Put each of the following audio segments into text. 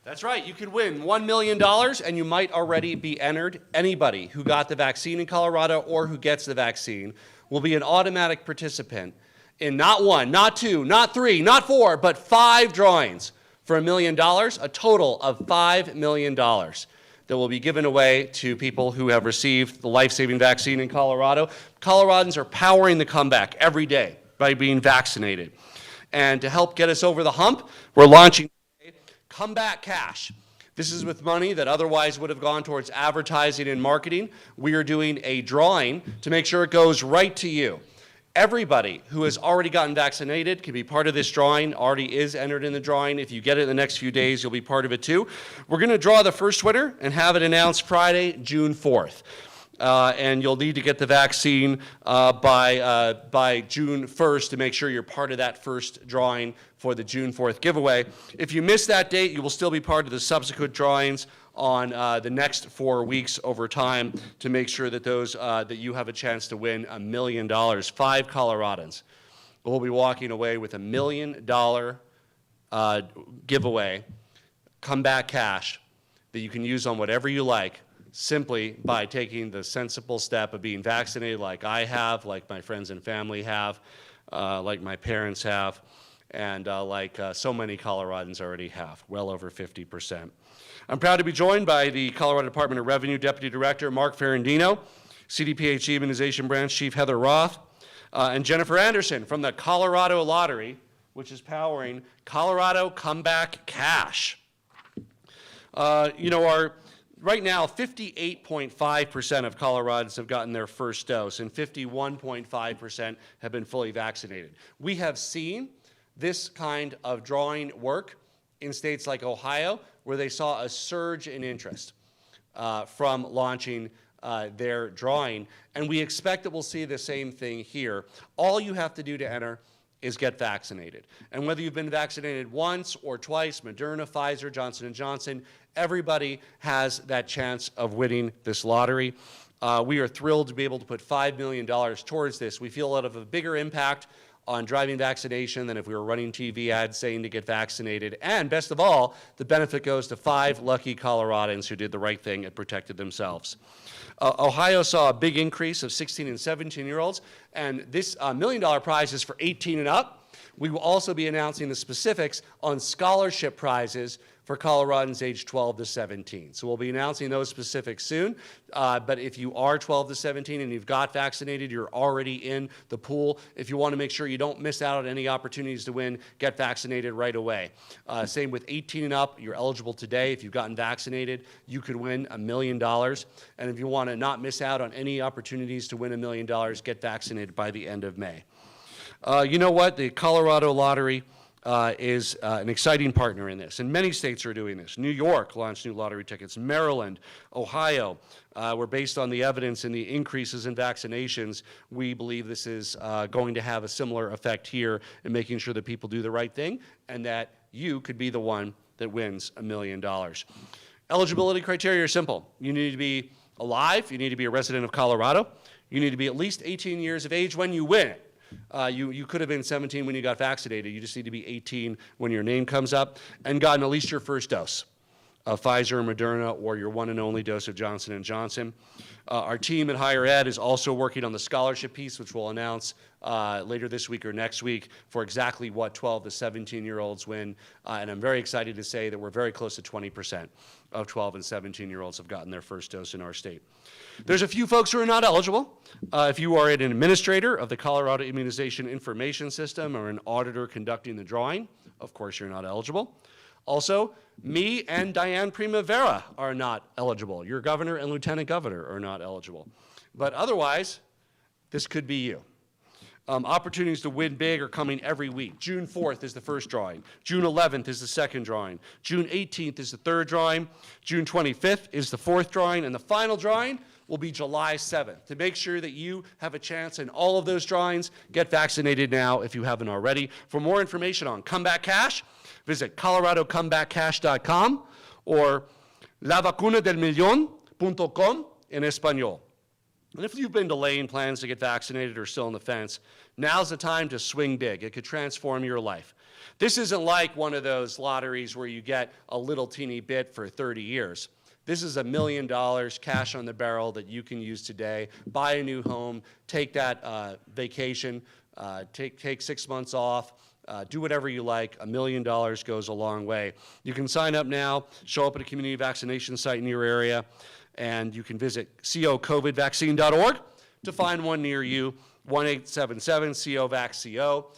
That's right. You could win $1 million, and you might already be entered. Anybody who got the vaccine in Colorado or who gets the vaccine will be an automatic participant in not one, not two, not three, not four, but 5 drawings for $1 million, a total of $5 million that will be given away to people who have received the life-saving vaccine in Colorado. Coloradans are powering the comeback every day by being vaccinated. And to help get us over the hump, we're launching Comeback Cash. This is with money that otherwise would have gone towards advertising and marketing. We are doing a drawing to make sure it goes right to you. Everybody who has already gotten vaccinated can be part of this drawing, already is entered in the drawing. If you get it in the next few days, you'll be part of it too. We're going to draw the first winner and have it announced Friday, June 4th. And you'll need to get the vaccine by June 1st to make sure you're part of that first drawing for the June 4th giveaway. If you miss that date, you will still be part of the subsequent drawings on the next 4 weeks over time to make sure that that you have a chance to win $1 million. 5 Coloradans will be walking away with $1 million giveaway, comeback cash, that you can use on whatever you like, simply by taking the sensible step of being vaccinated like I have, like my friends and family have, like my parents have, and like so many Coloradans already have, well over 50%. I'm proud to be joined by the Colorado Department of Revenue Deputy Director Mark Ferrandino, CDPHE Immunization Branch Chief Heather Roth, and Jennifer Anderson from the Colorado Lottery, which is powering Colorado Comeback Cash. Right now, 58.5% of Coloradans have gotten their first dose, and 51.5% have been fully vaccinated. We have seen this kind of drawing work in states like Ohio, where they saw a surge in interest from launching their drawing, and we expect that we'll see the same thing here. All you have to do to enter is get vaccinated. And whether you've been vaccinated once or twice, Moderna, Pfizer, Johnson & Johnson, everybody has that chance of winning this lottery. We are thrilled to be able to put $5 million towards this. We feel it'll have a bigger impact on driving vaccination than if we were running TV ads saying to get vaccinated. And best of all, the benefit goes to 5 lucky Coloradans who did the right thing and protected themselves. Ohio saw a big increase of 16 and 17-year-olds, and this $1 million prize is for 18 and up. We will also be announcing the specifics on scholarship prizes for Coloradans aged 12 to 17. So we'll be announcing those specifics soon. But if you are 12 to 17 and you've got vaccinated, you're already in the pool. If you want to make sure you don't miss out on any opportunities to win, get vaccinated right away. Same with 18 and up, you're eligible today. If you've gotten vaccinated, you could win $1 million. And if you want to not miss out on any opportunities to win $1 million, get vaccinated by the end of May. You know what? The Colorado Lottery is an exciting partner in this, and many states are doing this. New York launched new lottery tickets. Maryland, Ohio, were based on the evidence and the increases in vaccinations. We believe this is going to have a similar effect here in making sure that people do the right thing and that you could be the one that wins $1 million. Eligibility criteria are simple. You need to be alive. You need to be a resident of Colorado. You need to be at least 18 years of age when you win it. You could have been 17 when you got vaccinated. You just need to be 18 when your name comes up and gotten at least your first dose of Pfizer or Moderna or your one and only dose of Johnson & Johnson. Our team at Higher Ed is also working on the scholarship piece, which we'll announce later this week or next week for exactly what 12 to 17-year-olds win. And I'm very excited to say that we're very close to 20% of 12 and 17-year-olds have gotten their first dose in our state. There's a few folks who are not eligible. If you are an administrator of the Colorado Immunization Information System or an auditor conducting the drawing, of course you're not eligible. Also, me and Diane Primavera are not eligible. Your governor and lieutenant governor are not eligible. But otherwise, this could be you. Opportunities to win big are coming every week. June 4th is the first drawing. June 11th is the second drawing. June 18th is the third drawing. June 25th is the fourth drawing. And the final drawing will be July 7th. To make sure that you have a chance in all of those drawings, get vaccinated now if you haven't already. For more information on Comeback Cash, visit coloradocomebackcash.com or lavacunadelmillon.com in español. And if you've been delaying plans to get vaccinated or still on the fence, now's the time to swing big. It could transform your life. This isn't like one of those lotteries where you get a little teeny bit for 30 years. This is $1 million cash on the barrel that you can use today, buy a new home, take that vacation, take 6 months off, do whatever you like. $1 million goes a long way. You can sign up now, show up at a community vaccination site in your area, and you can visit cocovidvaccine.org to find one near you, 1-877-CO-VAC-CO.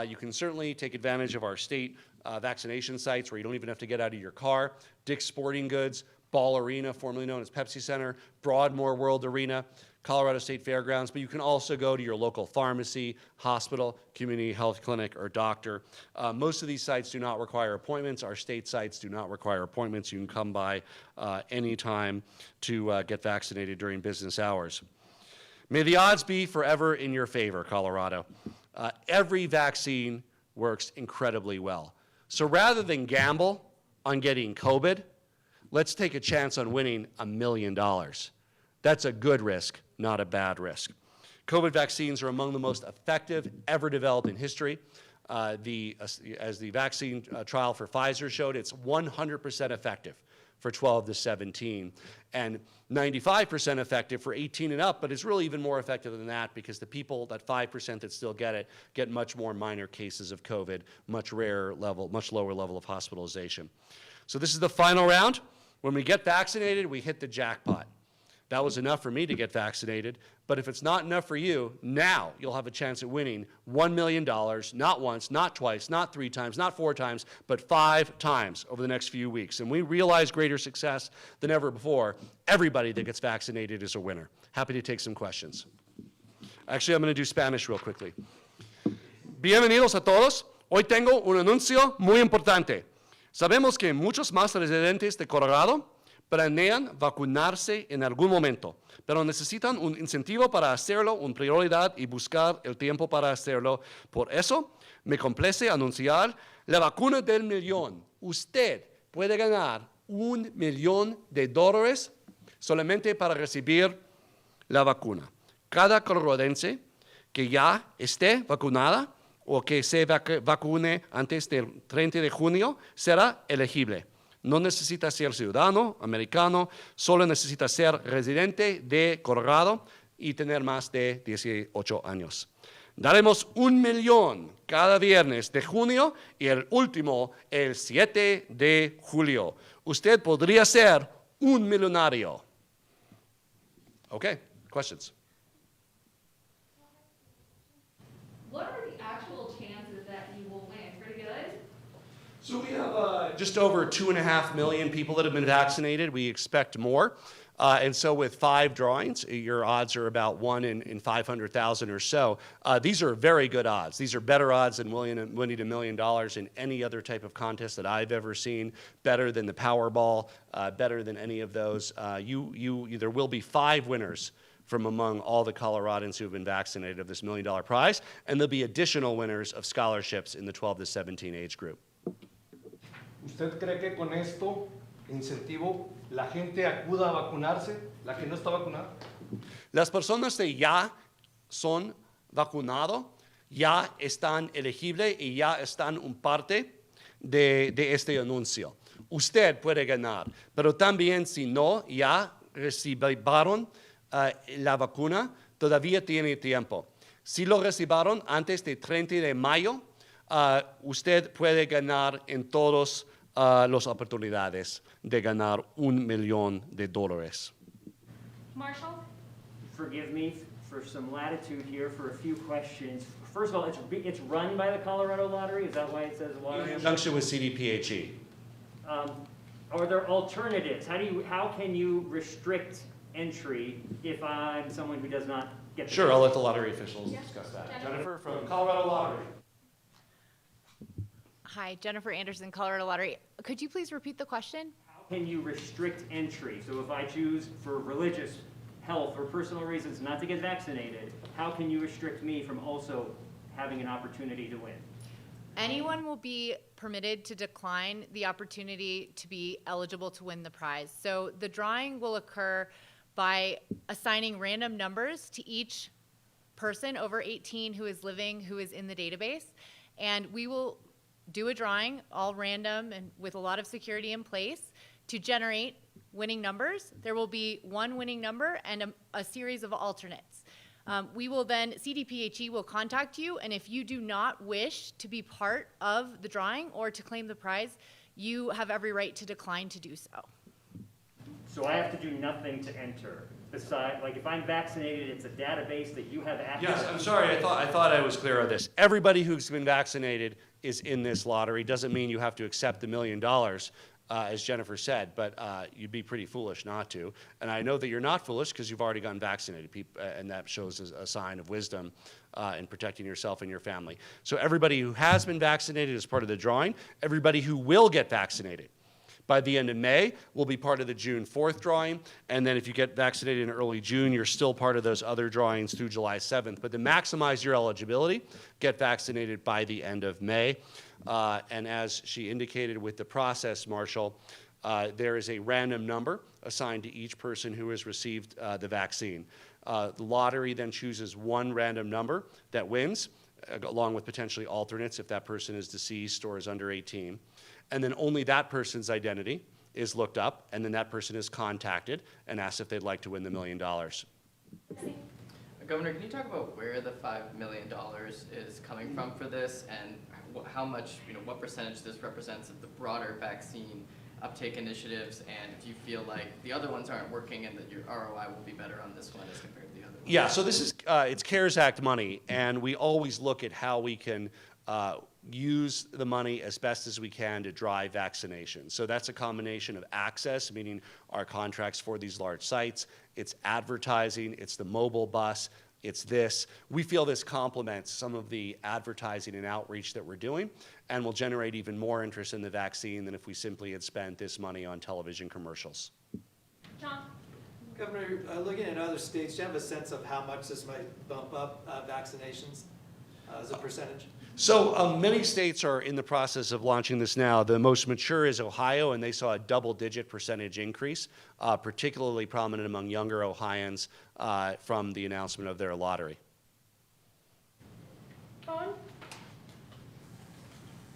You can certainly take advantage of our state vaccination sites where you don't even have to get out of your car. Dick's Sporting Goods, Ball Arena, formerly known as Pepsi Center, Broadmoor World Arena, Colorado State Fairgrounds, but you can also go to your local pharmacy, hospital, community health clinic, or doctor. Most of these sites do not require appointments. Our state sites do not require appointments. You can come by anytime to get vaccinated during business hours. May the odds be forever in your favor, Colorado. Every vaccine works incredibly well. So rather than gamble on getting COVID, let's take a chance on winning $1 million. That's a good risk, not a bad risk. COVID vaccines are among the most effective ever developed in history. As the vaccine trial for Pfizer showed, it's 100% effective for 12 to 17, and 95% effective for 18 and up, but it's really even more effective than that because the people, that 5% that still get it, get much more minor cases of COVID, much lower level of hospitalization. So this is the final round. When we get vaccinated, we hit the jackpot. That was enough for me to get vaccinated, but if it's not enough for you, now you'll have a chance at winning $1 million, not once, not twice, not 3 times, not 4 times, but 5 times over the next few weeks. And we realize greater success than ever before. Everybody that gets vaccinated is a winner. Happy to take some questions. Actually, I'm going to do Spanish real quickly. Bienvenidos a todos. Hoy tengo un anuncio muy importante. Sabemos que muchos más residentes de Colorado planean vacunarse en algún momento, pero necesitan un incentivo para hacerlo, una prioridad y buscar el tiempo para hacerlo. Por eso, me complace anunciar la vacuna del millón. Usted puede ganar $1 millón solamente para recibir la vacuna. Cada coloradense que ya esté vacunada o que se vacune antes del 30 de junio será elegible. No necesita ser ciudadano americano, solo necesita ser residente de Colorado y tener más de 18 años. Daremos $1 millón cada viernes de junio y el último el 7 de julio. Usted podría ser un millonario. Okay, questions? What are the actual chances that you will win? Pretty good? So we have just over 2.5 million people that have been vaccinated. We expect more. And so with 5 drawings, your odds are about 1 in 500,000 or so. These are very good odds. These are better odds than winning $1 million in any other type of contest that I've ever seen, better than the Powerball, better than any of those. There will be 5 winners from among all the Coloradans who have been vaccinated of this $1 million prize, and there'll be additional winners of scholarships in the 12 to 17 age group. ¿Usted cree que con esto, incentivo, la gente acuda a vacunarse, la que no está vacunada? Las personas que ya son vacunados, ya están elegibles y ya están un parte de este anuncio. Usted puede ganar, pero también si no ya recibieron la vacuna, todavía tiene tiempo. Si lo recibieron antes del 30 de mayo, usted puede ganar en todas las oportunidades de ganar $1 millón. Marshall? Forgive me for some latitude here for a few questions. First of all, it's run by the Colorado Lottery. Is that why it says lottery? In conjunction with CDPHE. Are there alternatives? How can you restrict entry if I'm someone who does not get the Sure, I'll let the lottery officials discuss that. Jennifer from Colorado Lottery. Hi, Jennifer Anderson, Colorado Lottery. Could you please repeat the question? How can you restrict entry? So if I choose for religious, health, or personal reasons not to get vaccinated, how can you restrict me from also having an opportunity to win? Anyone will be permitted to decline the opportunity to be eligible to win the prize. So the drawing will occur by assigning random numbers to each person over 18 who is in the database, and we will do a drawing, all random and with a lot of security in place, to generate winning numbers. There will be one winning number and a series of alternates. We will then, CDPHE will contact you, and if you do not wish to be part of the drawing or to claim the prize, you have every right to decline to do so. So I have to do nothing to enter, besides, like, if I'm vaccinated, it's a database that you have access to? Yes, I'm sorry, I thought I was clear on this. Everybody who's been vaccinated is in this lottery. Doesn't mean you have to accept the $1 million, as Jennifer said, but you'd be pretty foolish not to. And I know that you're not foolish because you've already gotten vaccinated, and that shows a sign of wisdom in protecting yourself and your family. So everybody who has been vaccinated is part of the drawing. Everybody who will get vaccinated by the end of May will be part of the June 4th drawing. And then if you get vaccinated in early June, you're still part of those other drawings through July 7th. But to maximize your eligibility, get vaccinated by the end of May. And as she indicated with the process, Marshall, there is a random number assigned to each person who has received the vaccine. The lottery then chooses one random number that wins, along with potentially alternates if that person is deceased or is under 18. And then only that person's identity is looked up, and then that person is contacted and asked if they'd like to win the $1 million. Governor, can you talk about where the $5 million is coming from for this, and how much, what percentage this represents of the broader vaccine uptake initiatives, and if you feel like the other ones aren't working and that your ROI will be better on this one as compared to the other one? Yeah, so this is, it's CARES Act money, and we always look at how we can use the money as best as we can to drive vaccination. So that's a combination of access, meaning our contracts for these large sites, it's advertising, it's the mobile bus, it's this. We feel this complements some of the advertising and outreach that we're doing, and will generate even more interest in the vaccine than if we simply had spent this money on television commercials. John? Governor, looking at other states, do you have a sense of how much this might bump up vaccinations as a percentage? So many states are in the process of launching this now. The most mature is Ohio, and they saw a double-digit percentage increase, particularly prominent among younger Ohioans from the announcement of their lottery. Dawn?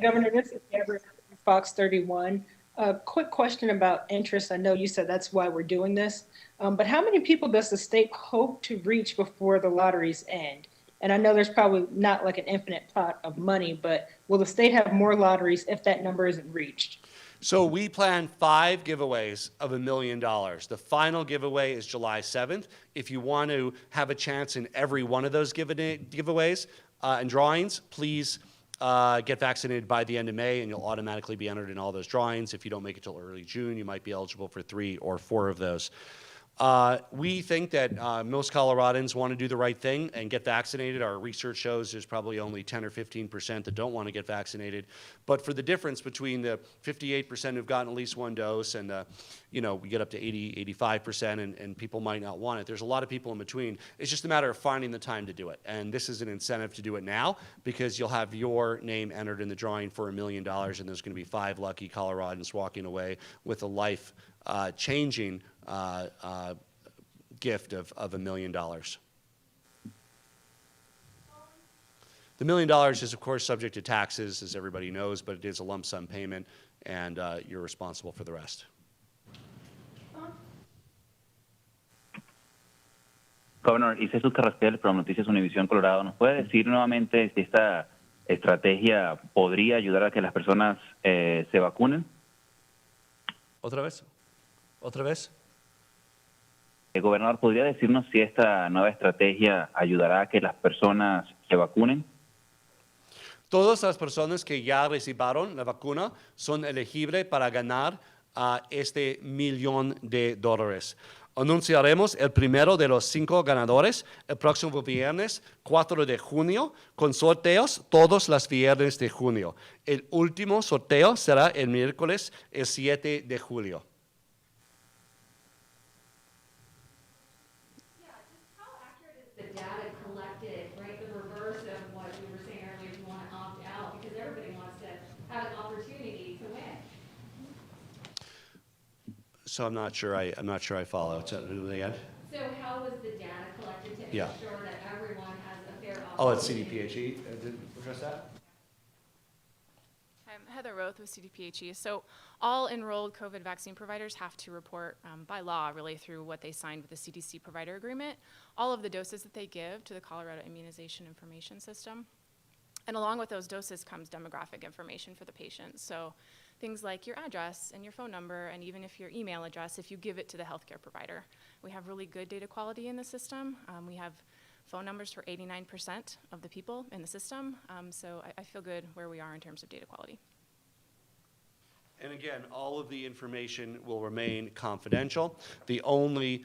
Governor, this is Deborah, Fox 31. A quick question about interest. I know you said that's why we're doing this, but how many people does the state hope to reach before the lotteries end? And I know there's probably not like an infinite pot of money, but will the state have more lotteries if that number isn't reached? So we plan 5 giveaways of $1 million. The final giveaway is July 7th. If you want to have a chance in every one of those giveaways and drawings, please get vaccinated by the end of May, and you'll automatically be entered in all those drawings. If you don't make it till early June, you might be eligible for 3 or 4 of those. We think that most Coloradans want to do the right thing and get vaccinated. Our research shows there's probably only 10 or 15% that don't want to get vaccinated. But for the difference between the 58% who've gotten at least one dose and we get up to 80, 85% and people might not want it, there's a lot of people in between. It's just a matter of finding the time to do it. And this is an incentive to do it now because you'll have your name entered in the drawing for $1 million, and there's going to be 5 lucky Coloradans walking away with a life-changing gift of $1 million. The $1 million is, of course, subject to taxes, as everybody knows, but it is a lump sum payment, and you're responsible for the rest. Governor, Jesús Carrasquel from Noticias Univisión Colorado. ¿Nos puede decir nuevamente si esta estrategia podría ayudar a que las personas se vacunen? ¿Otra vez? ¿Otra vez? Gobernador, ¿podría decirnos si esta nueva estrategia ayudará a que las personas se vacunen? Todas las personas que ya recibieron la vacuna son elegibles para ganar este $1 millón. Anunciaremos el primero de los 5 ganadores el próximo viernes 4 de junio, con sorteos todos los viernes de junio. El último sorteo será el miércoles el 7 de julio. So I'm not sure I follow. Again? So how was the data collected to Yeah. ensure that everyone has a fair Oh, it's opportunity? CDPHE. Did address that? Hi, I'm Heather Roth with CDPHE. So all enrolled COVID vaccine providers have to report by law, really through what they signed with the CDC provider agreement, all of the doses that they give to the Colorado Immunization Information System. And along with those doses comes demographic information for the patient. So things like your address and your phone number, and even if your email address, if you give it to the healthcare provider. We have really good data quality in the system. We have phone numbers for 89% of the people in the system. So I feel good where we are in terms of data quality. And again, all of the information will remain confidential. The only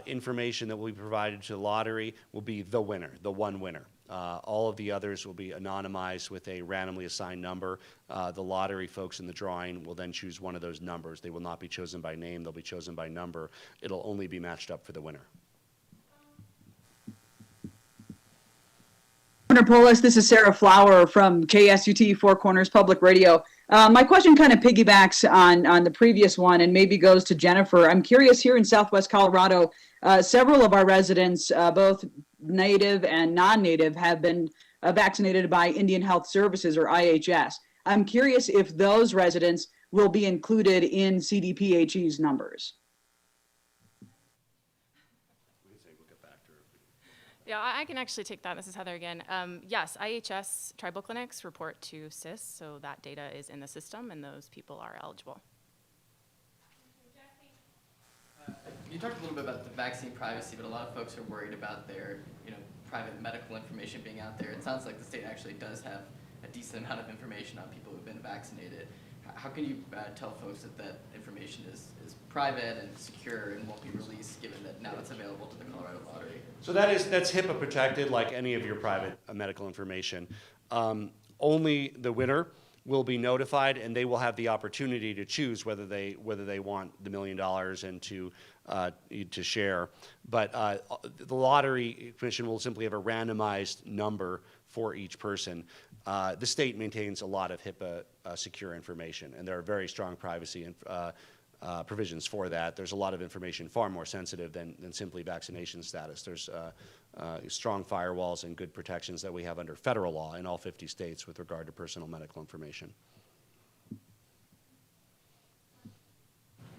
information that will be provided to the lottery will be the winner, the one winner. All of the others will be anonymized with a randomly assigned number. The lottery folks in the drawing will then choose one of those numbers. They will not be chosen by name, they'll be chosen by number. It'll only be matched up for the winner. Governor Polis, this is Sarah Flower from KSUT Four Corners Public Radio. My question kind of piggybacks on the previous one and maybe goes to Jennifer. I'm curious, here in Southwest Colorado, several of our residents, both native and non-native, have been vaccinated by Indian Health Services, or IHS. I'm curious if those residents will be included in CDPHE's numbers. Yeah, I can actually take that. This is Heather again. Yes, IHS tribal clinics report to CIS, so that data is in the system and those people are eligible. You talked a little bit about the vaccine privacy, but a lot of folks are worried about their, private medical information being out there. It sounds like the state actually does have a decent amount of information on people who've been vaccinated. How can you tell folks that that information is private and secure and won't be released, given that now it's available to the Colorado Lottery? So that's HIPAA protected, like any of your private medical information. Only the winner will be notified, and they will have the opportunity to choose whether they want the $1 million and to share. But the lottery commission will simply have a randomized number for each person. The state maintains a lot of HIPAA secure information, and there are very strong privacy provisions for that. There's a lot of information far more sensitive than simply vaccination status. There's strong firewalls and good protections that we have under federal law in all 50 states with regard to personal medical information.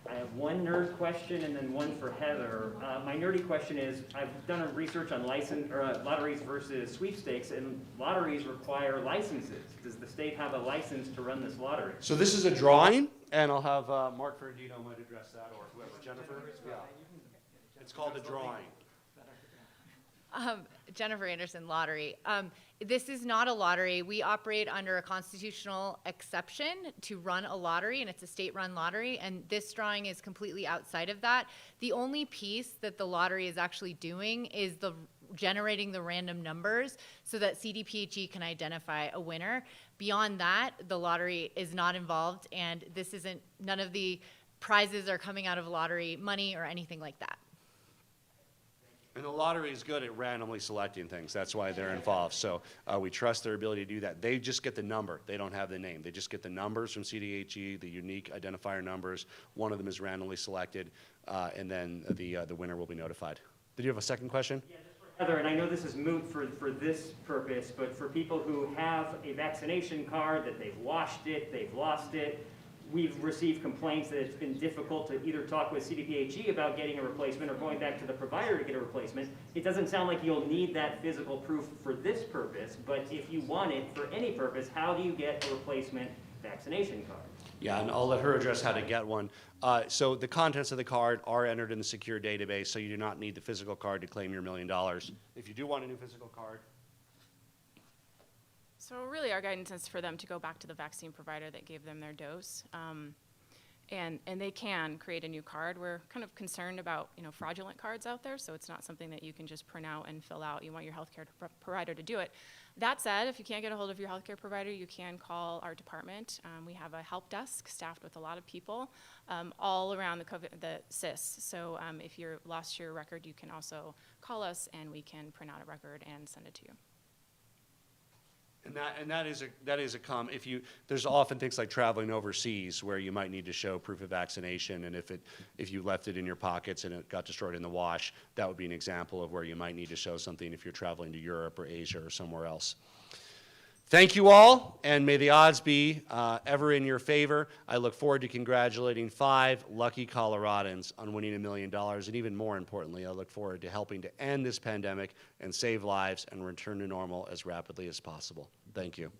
I have one nerd question and then one for Heather. My nerdy question is, I've done a research on lotteries versus sweepstakes, and lotteries require licenses. Does the state have a license to run this lottery? So this is a drawing, and I'll have Mark Ferrandino might address that, or whoever, Jennifer? Yeah. It's called a drawing. Jennifer Anderson, lottery. This is not a lottery. We operate under a constitutional exception to run a lottery, and it's a state-run lottery, and this drawing is completely outside of that. The only piece that the lottery is actually doing is generating the random numbers so that CDPHE can identify a winner. Beyond that, the lottery is not involved, and none of the prizes are coming out of lottery money or anything like that. And the lottery is good at randomly selecting things. That's why they're involved. So we trust their ability to do that. They just get the number. They don't have the name. They just get the numbers from CDPHE, the unique identifier numbers. One of them is randomly selected, and then the winner will be notified. Did you have a second question? Yeah, just for Heather, and I know this is moot for this purpose, but for people who have a vaccination card that they've washed it, they've lost it, we've received complaints that it's been difficult to either talk with CDPHE about getting a replacement or going back to the provider to get a replacement. It doesn't sound like you'll need that physical proof for this purpose, but if you want it for any purpose, how do you get a replacement vaccination card? Yeah, and I'll let her address how to get one. So the contents of the card are entered in the secure database, so you do not need the physical card to claim your $1 million. If you do want a new physical card, So really our guidance is for them to go back to the vaccine provider that gave them their dose. And they can create a new card. We're kind of concerned about fraudulent cards out there, so it's not something that you can just print out and fill out. You want your healthcare provider to do it. That said, if you can't get a hold of your healthcare provider, you can call our department. We have a help desk staffed with a lot of people all around the CIS. So if you lost your record, you can also call us and we can print out a record and send it to you. And that is there's often things like traveling overseas where you might need to show proof of vaccination, and if you left it in your pockets and it got destroyed in the wash, that would be an example of where you might need to show something if you're traveling to Europe or Asia or somewhere else. Thank you all, and may the odds be ever in your favor. I look forward to congratulating 5 lucky Coloradans on winning $1 million, and even more importantly, I look forward to helping to end this pandemic and save lives and return to normal as rapidly as possible. Thank you.